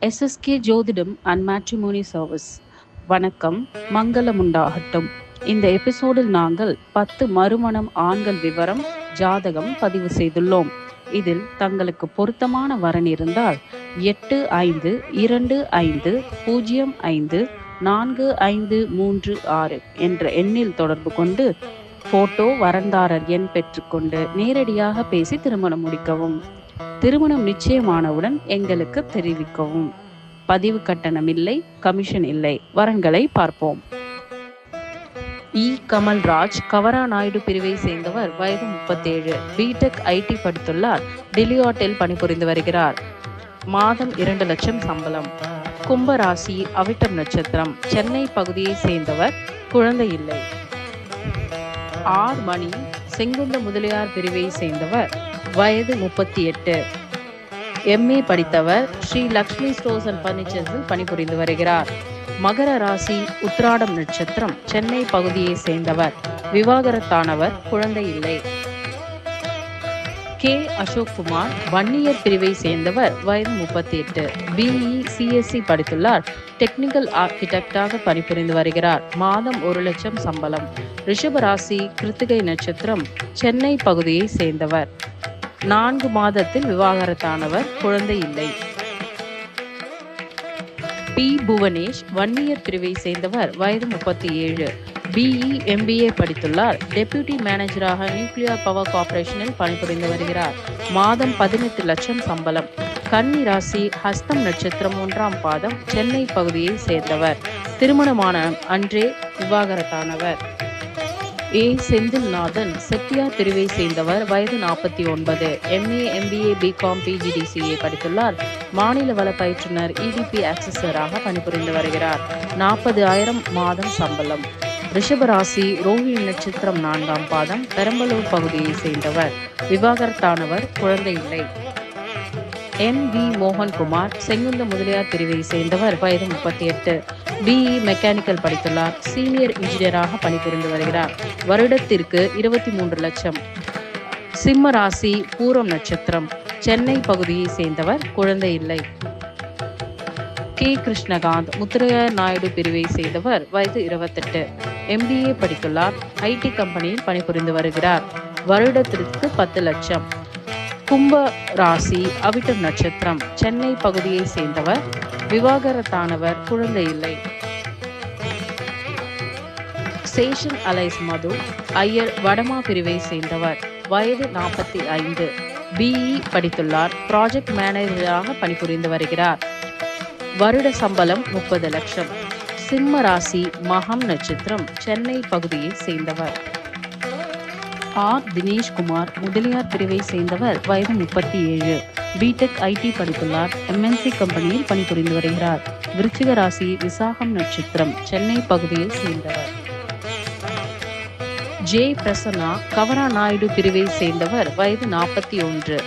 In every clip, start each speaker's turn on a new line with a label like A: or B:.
A: SSK ஜோதிடம் and matrimony service. வணக்கம், மங்களம் உண்டாகட்டும். இந்த எபிசோடில் நாங்கள் 10 மறுமணம் ஆண்கள் விவரம் ஜாதகம் பதிவு செய்துள்ளோம். இதில் தங்களுக்கு பொருத்தமான வரன் இருந்தால் 8525054536 என்ற எண்ணில் தொடர்பு கொண்டு போட்டோ, வரன்தாரர் எண் பெற்றுக்கொண்டு நேரடியாக பேசி திருமணம் முடிக்கவும். திருமணம் நிச்சயமானவுடன் எங்களுக்கு தெரிவிக்கவும். பதிவு கட்டணம் இல்லை, கமிஷன் இல்லை. வரன்களை பார்ப்போம். கமல்ராஜ் கவரா நாயுடு பிரிவை சேர்ந்தவர். வயது 37. BTech ID படித்துள்ளார். டெலியாட்டில் பணிபுரிந்து வருகிறார். மாதம் 2 லட்சம் சம்பளம். கும்பராசி, அவிட்டம் நட்சத்திரம், சென்னை பகுதியை சேர்ந்தவர். குழந்தை இல்லை. மணி செங்குந்த முதலியார் பிரிவை சேர்ந்தவர். வயது 38. MA படித்தவர். ஸ்ரீ லக்ஷ்மி ஸ்டோர்ஸ் அண்ட் பர்னிச்சர்ஸில் பணிபுரிந்து வருகிறார். மகர ராசி, உத்திராடம் நட்சத்திரம், சென்னை பகுதியை சேர்ந்தவர். விவாகரத்தானவர். குழந்தை இல்லை. அசோக் குமார் வன்னியர் பிரிவை சேர்ந்தவர். வயது 38. BE CSC படித்துள்ளார். டெக்னிக்கல் ஆர்கிடெக்டாக பணிபுரிந்து வருகிறார். மாதம் 1 லட்சம் சம்பளம். ரிஷபராசி, கிருத்திகை நட்சத்திரம், சென்னை பகுதியை சேர்ந்தவர். 4 மாதத்தில் விவாகரத்தானவர். குழந்தை இல்லை. புவனேஷ் வன்னியர் பிரிவை சேர்ந்தவர். வயது 37. BE MBA படித்துள்ளார். டெப்யூட்டி மேனேஜராக நியூக்ளியர் பவர் கார்ப்பரேஷனில் பணிபுரிந்து வருகிறார். மாதம் 18 லட்சம் சம்பளம். கன்னி ராசி, ஹஸ்தம் நட்சத்திரம், 1ஆம் பாதம், சென்னை பகுதியை சேர்ந்தவர். திருமணமான அன்றே விவாகரத்தானவர். செந்தில்நாதன் செட்டியார் பிரிவை சேர்ந்தவர். வயது 49. MA MBA BCom PGDCA படித்துள்ளார். மாநில வள பயிற்றுனர் EDP ஆக்சஸராக பணிபுரிந்து வருகிறார். 40,000 மாதம் சம்பளம். ரிஷபராசி, ரோஹிணி நட்சத்திரம், 4ஆம் பாதம், பெரம்பலூர் பகுதியை சேர்ந்தவர். விவாகரத்தானவர். குழந்தை இல்லை. MV மோகன்குமார் செங்குந்த முதலியார் பிரிவை சேர்ந்தவர். வயது 38. BE mechanical படித்துள்ளார். சீனியர் இன்ஜினியராக பணிபுரிந்து வருகிறார். வருடத்திற்கு 23 லட்சம். சிம்ம ராசி, பூரம் நட்சத்திரம், சென்னை பகுதியை சேர்ந்தவர். குழந்தை இல்லை. கிருஷ்ணகாந்த் முத்துரையர் நாயுடு பிரிவை சேர்ந்தவர். வயது 28. MBA படித்துள்ளார். IT கம்பெனியில் பணிபுரிந்து வருகிறார். வருடத்திற்கு 10 லட்சம். கும்ப ராசி, அவிட்டம் நட்சத்திரம், சென்னை பகுதியை சேர்ந்தவர். விவாகரத்தானவர். குழந்தை இல்லை. சேஷன் அலைஸ் மது ஐயர் வடமா பிரிவை சேர்ந்தவர். வயது 45. BE படித்துள்ளார். ப்ராஜெக்ட் மேனேஜராக பணிபுரிந்து வருகிறார். வருட சம்பளம் 30 லட்சம். சிம்ம ராசி, மகம் நட்சத்திரம், சென்னை பகுதியை சேர்ந்தவர். தினேஷ்குமார் முதலியார் பிரிவை சேர்ந்தவர். வயது 37. BTech ID படித்துள்ளார். MNC கம்பெனியில் பணிபுரிந்து வருகிறார். விருச்சிக ராசி, விசாகம் நட்சத்திரம், சென்னை பகுதியை சேர்ந்தவர். பிரசன்னா கவரா நாயுடு பிரிவை சேர்ந்தவர். வயது 41.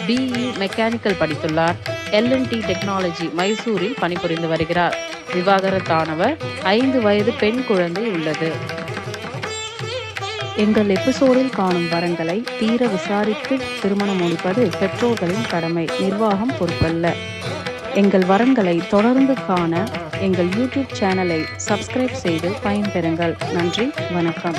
A: BE மெக்கானிக்கல் படித்துள்ளார். LNT டெக்னாலஜி மைசூரில் பணிபுரிந்து வருகிறார். விவாகரத்தானவர். 5 வயது பெண் குழந்தை உள்ளது. எங்கள் எபிசோடில் காணும் வரன்களை தீர விசாரித்து திருமணம் முடிப்பது பெற்றோர்களின் கடமை, நிர்வாகம் பொறுப்பல்ல. எங்கள் வரன்களை தொடர்ந்து காண எங்கள் YouTube சேனலை சப்ஸ்கிரைப் செய்து பயன்பெறுங்கள். நன்றி, வணக்கம்.